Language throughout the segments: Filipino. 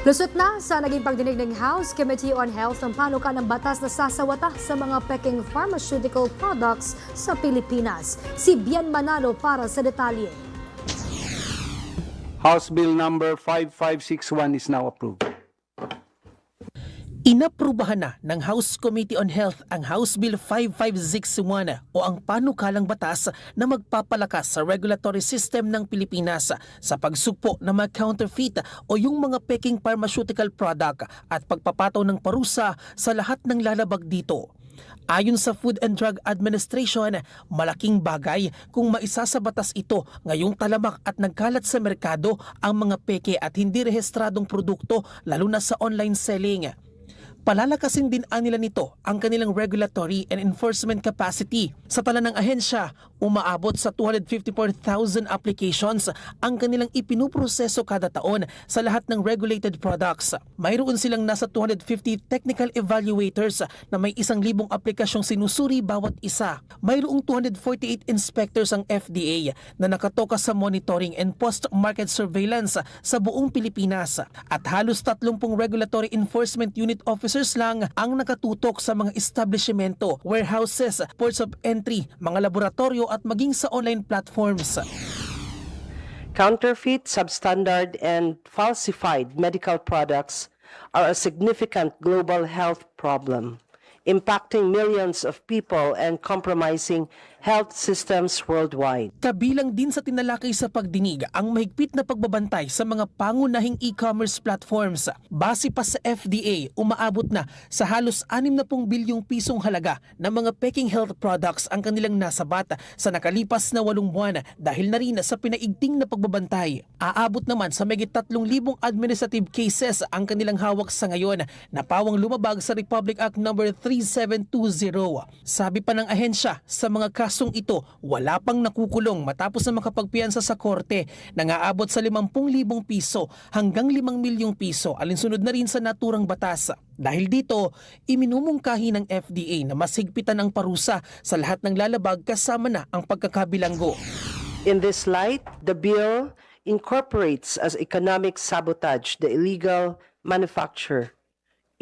Lusot na sa naging pagdinig ng House Committee on Health ng panukalang batas na sasawata sa mga peking pharmaceutical products sa Pilipinas. Si Bien Manalo para sa detalye. House Bill number 5561 is now approved. Inaprubahan na ng House Committee on Health ang House Bill 5561 o ang panukalang batas na magpapalakas sa regulatory system ng Pilipinas sa pagsugpo ng mga counterfeit o yung mga peking pharmaceutical product at pagpapataw ng parusa sa lahat ng lalabag dito. Ayon sa Food and Drug Administration, malaking bagay kung maisa sa batas ito ngayong talamak at nagkalat sa merkado ang mga peke at hindi rehistradong produkto lalo na sa online selling. Palalakasin din nila nito ang kanilang regulatory and enforcement capacity. Sa tala ng ahensya, umaabot sa 254,000 applications ang kanilang ipinuproseso kada taon sa lahat ng regulated products. Mayroon silang nasa 250 technical evaluators na may 1,000 aplikasyong sinusuri bawat isa. Mayroong 248 inspectors ang FDA na nakatoka sa monitoring and post-market surveillance sa buong Pilipinas at halos 30 regulatory enforcement unit officers lang ang nakatutok sa mga establishmento, warehouses, ports of entry, mga laboratorio at maging sa online platforms. Counterfeit, substandard, and falsified medical products are a significant global health problem, impacting millions of people and compromising health systems worldwide. Kabilang din sa tinalakay sa pagdinig ang mahigpit na pagbabantay sa mga pangunahing e-commerce platforms. Base pa sa FDA, umaabot na sa halos 60 bilyong pisong halaga ng mga peking health products ang kanilang nasabat sa nakalipas na 8 buwan dahil na rin sa pinaigting na pagbabantay. Aabot naman sa mahigit 3,000 administrative cases ang kanilang hawak sa ngayon na pawang lumabag sa Republic Act No. 3720. Sabi pa ng ahensya, sa mga kasong ito, wala pang nakukulong matapos na makapagpiyansa sa korte na aabot sa 50,000 piso hanggang 5 milyong piso alinsunod na rin sa naturang batas. Dahil dito, iminumungkahi ng FDA na mas higpitan ang parusa sa lahat ng lalabag kasama na ang pagkakabilanggo. In this light, the bill incorporates as economic sabotage the illegal manufacture,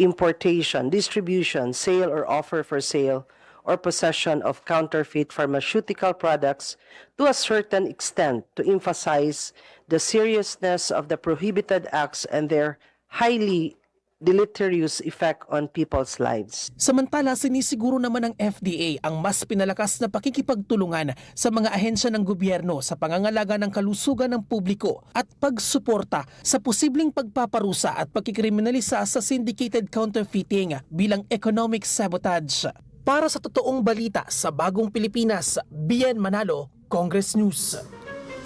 importation, distribution, sale or offer for sale, or possession of counterfeit pharmaceutical products to a certain extent to emphasize the seriousness of the prohibited acts and their highly deleterious effect on people's lives. Samantala, sinisiguro naman ng FDA ang mas pinalakas na pakikipagtulungan sa mga ahensya ng gobyerno sa pangangalaga ng kalusugan ng publiko at pagsuporta sa posibleng pagpaparusa at pagkikriminalisa sa syndicated counterfeiting bilang economic sabotage. Para sa totoong balita sa Bagong Pilipinas, Bien Manalo, Congress News.